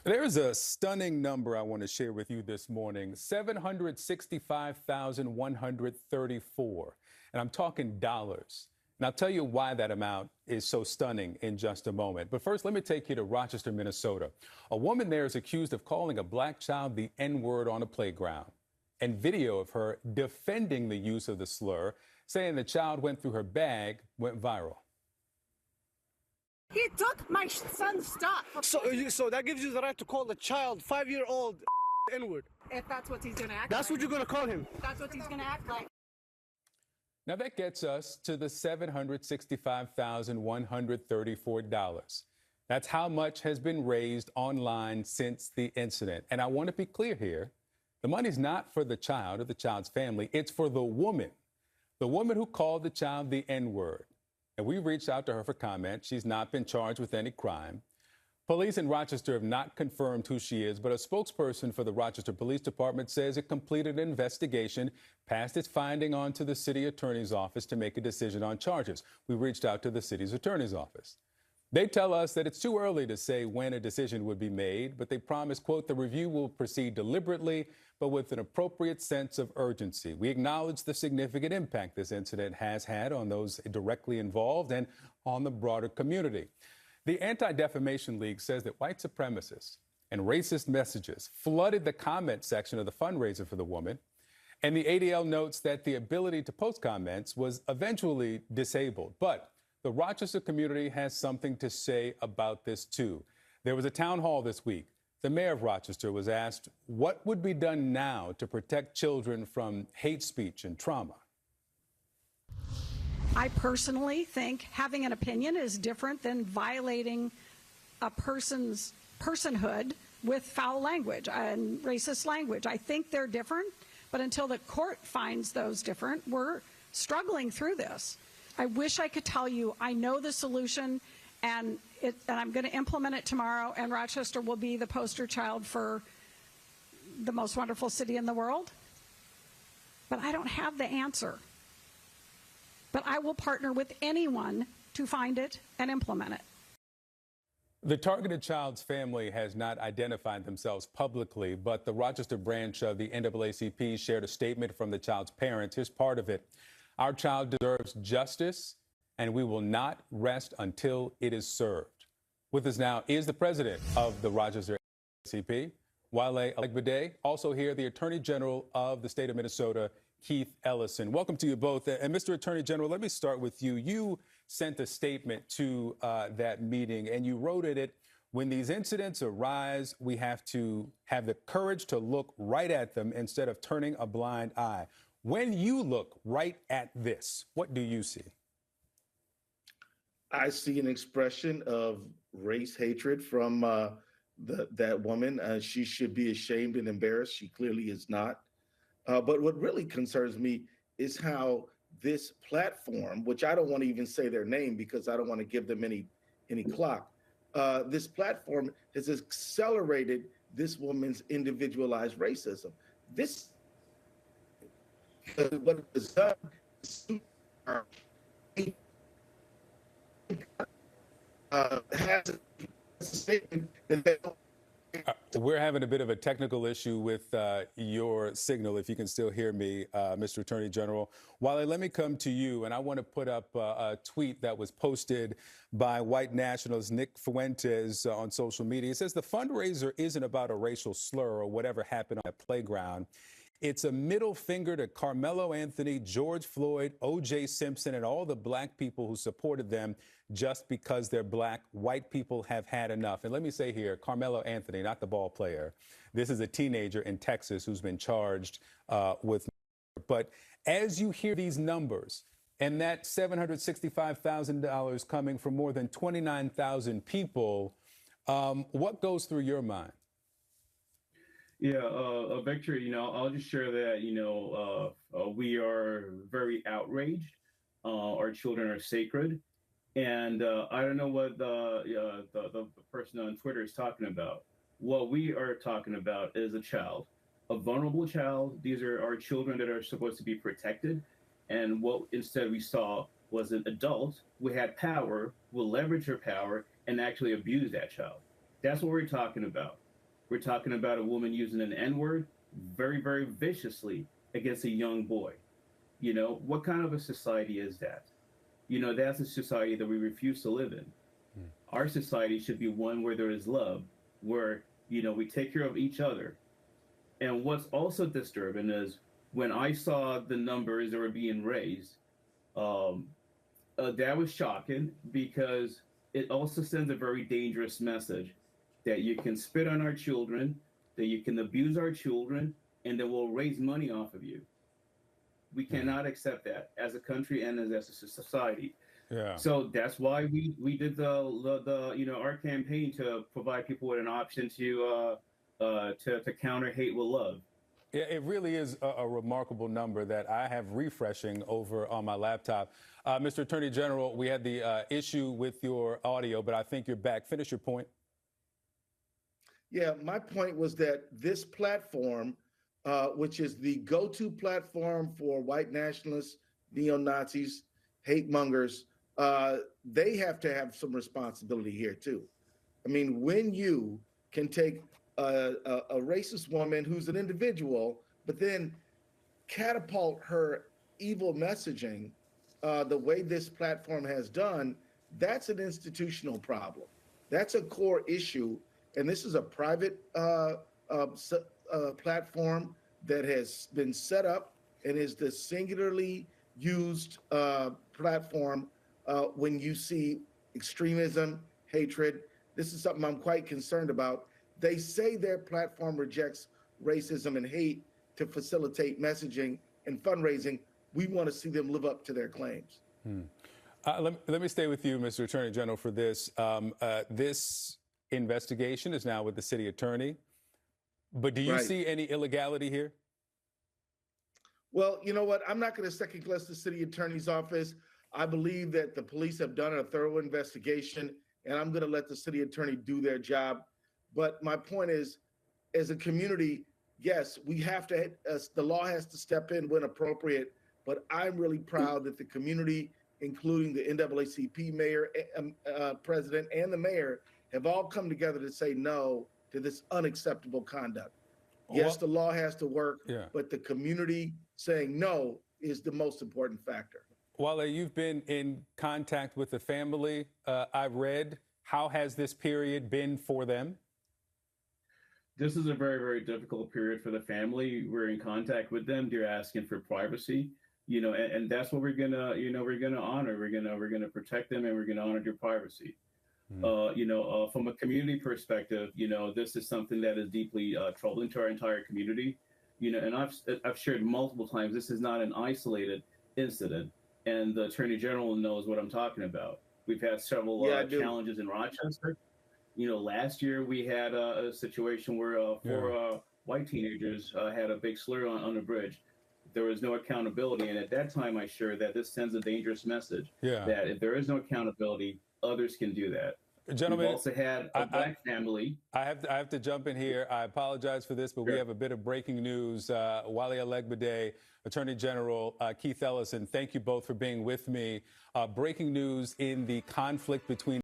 There's a stunning number I want to share with you this morning, 765,134. And I'm talking dollars. And I'll tell you why that amount is so stunning in just a moment. But first, let me take you to Rochester, Minnesota. A woman there is accused of calling a black child the N-word on a playground. And video of her defending the use of the slur, saying the child went through her bag, went viral. He took my son's stuff. So that gives you the right to call the child, 5-year-old, N-word. If that's what he's going to act That's like. what you're going to call him. That's what he's going to act like. Now that gets us to the $765,134. That's how much has been raised online since the incident. And I want to be clear here. The money's not for the child or the child's family. It's for the woman who called the child the N-word. And we reached out to her for comment. She's not been charged with any crime. Police in Rochester have not confirmed who she is, but a spokesperson for the Rochester Police Department says it completed an investigation, passed its finding on to the city attorney's office to make a decision on charges. We reached out to the city's attorney's office. They tell us that it's too early to say when a decision would be made, but they promise, quote, the review will proceed deliberately, but with an appropriate sense of urgency. We acknowledge the significant impact this incident has had on those directly involved and on the broader community. The Anti-Defamation League says that white supremacists and racist messages flooded the comment section of the fundraiser for the woman. And the ADL notes that the ability to post comments was eventually disabled. But the Rochester community has something to say about this, too. There was a town hall this week. The mayor of Rochester was asked what would be done now to protect children from hate speech and trauma. I personally think having an opinion is different than violating a person's personhood with foul language and racist language. I think they're different, but until the court finds those different, we're struggling through this. I wish I could tell you I know the solution and I'm going to implement it tomorrow, and Rochester will be the poster child for the most wonderful city in the world. But I don't have the answer. But I will partner with anyone to find it and implement it. The targeted child's family has not identified themselves publicly, but the Rochester branch of the NAACP shared a statement from the child's parents. Here's part of it. Our child deserves justice, and we will not rest until it is served. With us now is the president of the Rochester NAACP, Walé Elegbede. Also here, the Attorney General of the state of Minnesota, Keith Ellison. Welcome to you both. And Mr. Attorney General, let me start with you. You sent a statement to that meeting, and you wrote in it, when these incidents arise, we have to have the courage to look right at them instead of turning a blind eye. When you look right at this, what do you see? I see an expression of race hatred from that woman. She should be ashamed and embarrassed. She clearly is not. But what really concerns me is how this platform, which I don't want to even say their name because I don't want to give them any clock, this platform has accelerated this woman's individualized racism. This what it has done has a statement that they don't. We're having a bit of a technical issue with your signal, if you can still hear me, Mr. Attorney General. Walé, let me come to you, and I want to put up a tweet that was posted by white nationalist Nick Fuentes on social media. It says the fundraiser isn't about a racial slur or whatever happened on that playground. It's a middle finger to Carmelo Anthony, George Floyd, O.J. Simpson, and all the black people who supported them just because they're black. White people have had enough. And let me say here, Carmelo Anthony, not the ball player. This is a teenager in Texas who's been charged with murder. But as you hear these numbers, and that $765,000 coming from more than 29,000 people, what goes through your mind? Yeah, Victor, I'll just share that, we are very outraged. Our children are sacred. And I don't know what the person on Twitter is talking about. What we are talking about is a child, a vulnerable child. These are our children that are supposed to be protected. And what instead we saw was an adult who had power, will leverage her power, and actually abuse that child. That's what we're talking about. We're talking about a woman using an N-word very, very viciously against a young boy. What kind of a society is that? That's a society that we refuse to live in. Our society should be one where there is love, where, we take care of each other. And what's also disturbing is when I saw the numbers that were being raised, that was shocking because it also sends a very dangerous message that you can spit on our children, that you can abuse our children, and that we'll raise money off of you. We cannot accept that as a country and as a society. Yeah. So that's why we did our campaign to provide people with an option to counter hate with love. Yeah, it really is a remarkable number that I have refreshing over on my laptop. Mr. Attorney General, we had the issue with your audio, but I think you're back. Finish your point. Yeah, my point was that this platform, which is the go-to platform for white nationalists, neo-Nazis, hate mongers, they have to have some responsibility here too. I mean, when you can take a racist woman who's an individual, but then catapult her evil messaging the way this platform has done, that's an institutional problem. That's a core issue. And this is a private platform that has been set up and is the singularly used platform when you see extremism, hatred. This is something I'm quite concerned about. They say their platform rejects racism and hate to facilitate messaging and fundraising. We want to see them live up to their claims. Let me stay with you, Mr. Attorney General, for this. This investigation is now with the city attorney. But do you see any illegality here? Well, you know what? I'm not going to second guess the city attorney's office. I believe that the police have done a thorough investigation, and I'm going to let the city attorney do their job. But my point is, as a community, yes, we have to, the law has to step in when appropriate. But I'm really proud that the community, including the NAACP mayor, president, and the mayor, have all come together to say no to this unacceptable conduct. Yes, the law has to work, but the community saying no is the most important factor. Walé, you've been in contact with the family, I've read. How has this period been for them? This is a very, very difficult period for the family. We're in contact with them. They're asking for privacy, and that's what we're gonna, we're gonna honor. We're gonna protect them, and we're gonna honor their privacy. From a community perspective, this is something that is deeply troubling to our entire community. And I've shared multiple times, this is not an isolated incident, and the Attorney General knows what I'm talking about. We've had several challenges in Rochester. Last year we had a situation where four white teenagers had a big slur on the bridge. There was no accountability, and at that time I shared that this sends a dangerous message that if there is no accountability, others can do that. Gentlemen, we've also had a black family. I have to jump in here. I apologize for this, but we have a bit of breaking news. Walé Elegbede, Attorney General Keith Ellison, thank you both for being with me. Breaking news in the conflict between